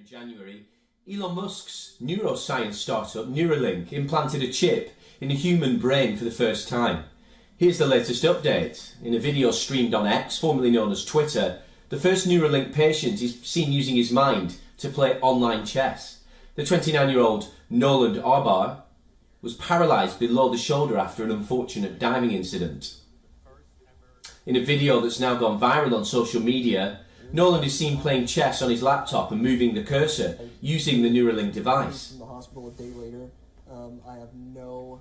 January, Elon Musk's neuroscience startup Neuralink implanted a chip in a human brain for the first time. Here's the latest update. In a video streamed on X, formerly known as Twitter, the first Neuralink patient is seen using his mind to play online chess. The 29-year-old Noland Arbar was paralysed below the shoulder after an unfortunate diving incident. In a video that's now gone viral on social media, Noland is seen playing chess on his laptop and moving the cursor using the Neuralink device. In the hospital a day later, I have no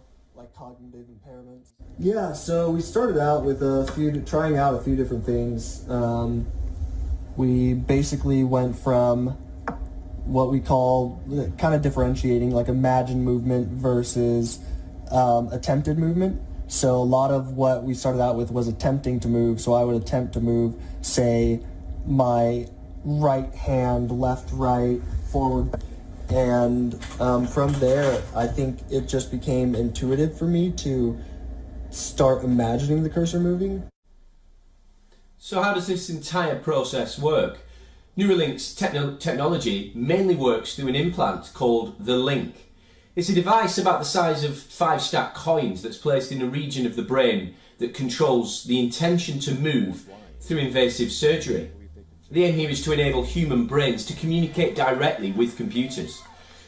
cognitive impairments. Yeah, so we started out with trying out a few different things. We basically went from what we call kind of differentiating like imagined movement versus attempted movement. So a lot of what we started out with was attempting to move. So I would attempt to move, say, my right hand, left, right, forward. And from there, I think it just became intuitive for me to start imagining the cursor moving. So how does this entire process work? Neuralink's technology mainly works through an implant called the link. It's a device about the size of 5 stacked coins that's placed in a region of the brain that controls the intention to move through invasive surgery. The aim here is to enable human brains to communicate directly with computers.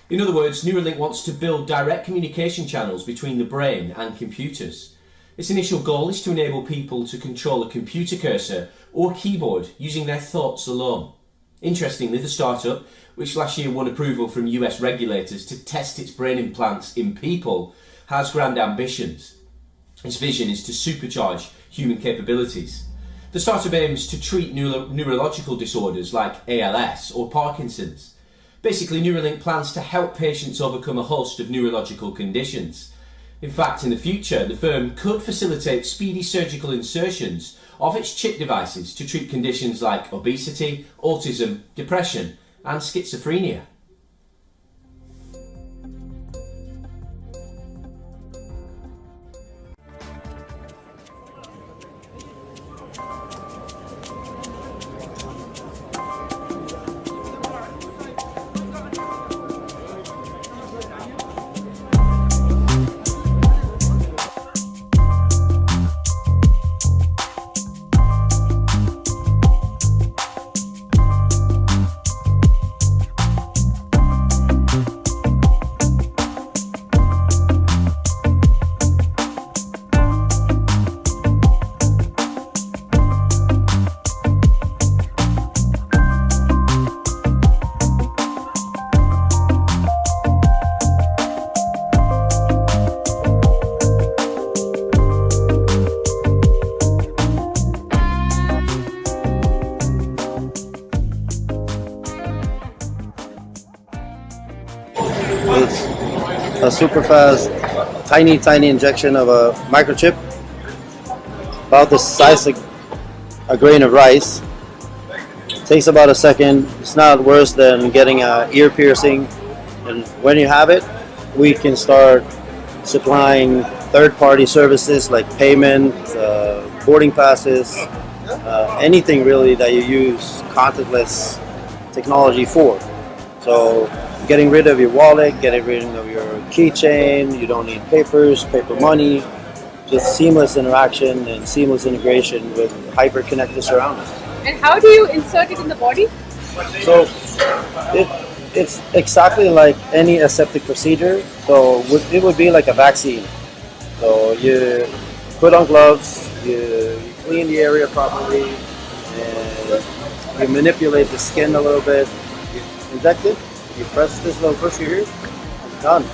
In other words, Neuralink wants to build direct communication channels between the brain and computers. Its initial goal is to enable people to control a computer cursor or keyboard using their thoughts alone. Interestingly, the startup, which last year won approval from US regulators to test its brain implants in people, has grand ambitions. Its vision is to supercharge human capabilities. The startup aims to treat neurological disorders like ALS or Parkinson's. Basically, Neuralink plans to help patients overcome a host of neurological conditions. In fact, in the future, the firm could facilitate speedy surgical insertions of its chip devices to treat conditions like obesity, autism, depression, and schizophrenia. It's a super fast, tiny injection of a microchip, about the size of a grain of rice. It takes about a second. It's not worse than getting an ear piercing. And when you have it, we can start supplying third-party services like payment, boarding passes, anything really that you use contactless technology for. So getting rid of your wallet, getting rid of your keychain, you don't need papers, paper money, just seamless interaction and seamless integration with hyper-connected surroundings. And how do you insert it in the body? So it's exactly like any aseptic procedure, so it would be like a vaccine. So you put on gloves, you clean the area properly, and you manipulate the skin a little bit, you inject it, you press this little pusher here, it's done.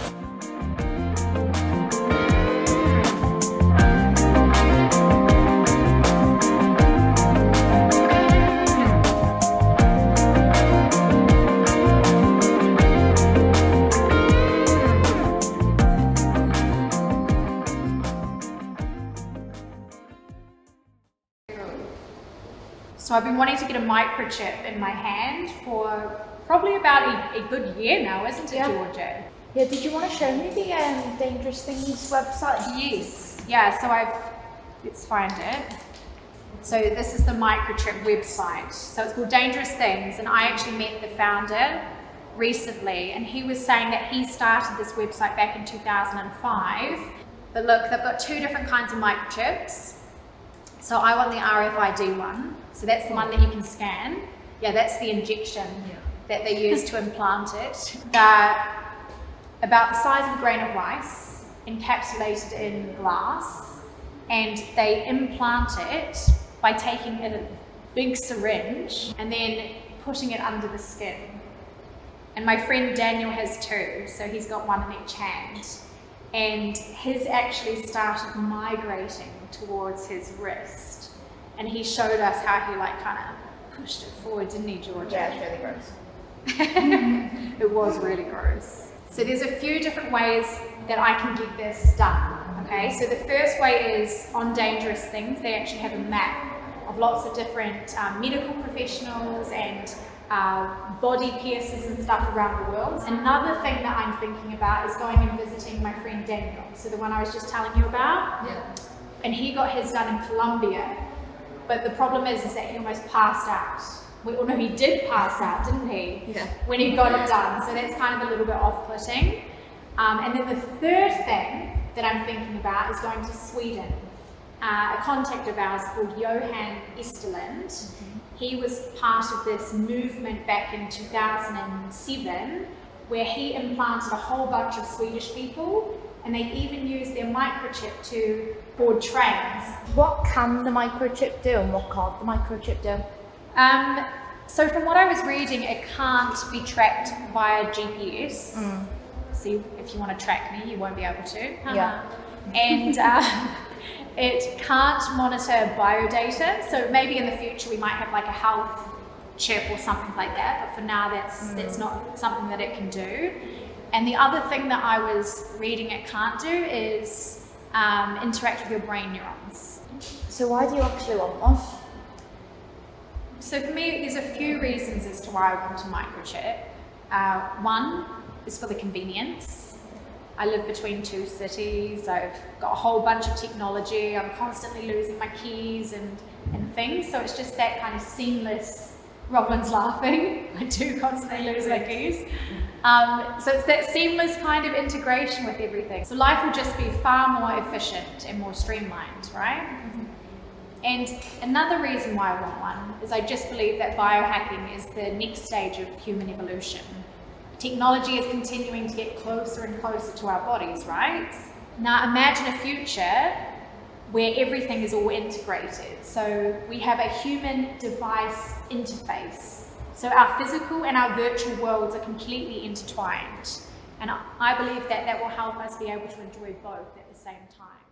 So I've been wanting to get a microchip in my hand for probably about a good year now, isn't it, Georgia? Yeah, did you want to show me the Dangerous Things website? Yes. Yeah, so let's find it. So this is the microchip website. So it's called Dangerous Things, and I actually met the founder recently, and he was saying that he started this website back in 2005. But look, they've got two different kinds of microchips. So I want the RFID one. So that's the one that you can scan. Yeah, that's the injection that they use to implant it. They're about the size of a grain of rice, encapsulated in glass, and they implant it by taking a big syringe and then putting it under the skin. And my friend Daniel has two, so he's got one in each hand. And his actually started migrating towards his wrist. And he showed us how he like kind of pushed it forward, didn't he, Georgia? Yeah, it's really gross. It was really gross. So there's a few different ways that I can get this done, okay? So the first way is on Dangerous Things. They actually have a map of lots of different medical professionals and body piercers and stuff around the world. Another thing that I'm thinking about is going and visiting my friend Daniel, so the one I was just telling you about. Yeah. And he got his done in Colombia, but the problem is that he almost passed out. Well, no, he did pass out, didn't he? Yeah. When he got it done, so that's kind of a little bit off-putting. And then the third thing that I'm thinking about is going to Sweden. A contact of ours called Johan Esterland. He was part of this movement back in 2007 where he implanted a whole bunch of Swedish people, and they even used their microchip to board trains. What can the microchip do and what can't the microchip do? So from what I was reading, it can't be tracked via GPS. So if you want to track me, you won't be able to. Yeah. And it can't monitor biodata. So maybe in the future we might have like a health chip or something like that. But for now, that's not something that it can do. And the other thing that I was reading it can't do is interact with your brain neurons. So why do you actually want this? So for me, there's a few reasons as to why I want a microchip. One is for the convenience. I live between two cities. I've got a whole bunch of technology. I'm constantly losing my keys and things. So it's just that kind of seamless. Robin's laughing. I do constantly lose my keys. So it's that seamless kind of integration with everything. So life will just be far more efficient and more streamlined, right? And another reason why I want one is I just believe that biohacking is the next stage of human evolution. Technology is continuing to get closer and closer to our bodies, right? Now imagine a future where everything is all integrated. So we have a human device interface. So our physical and our virtual worlds are completely intertwined. And I believe that that will help us be able to enjoy both at the same time.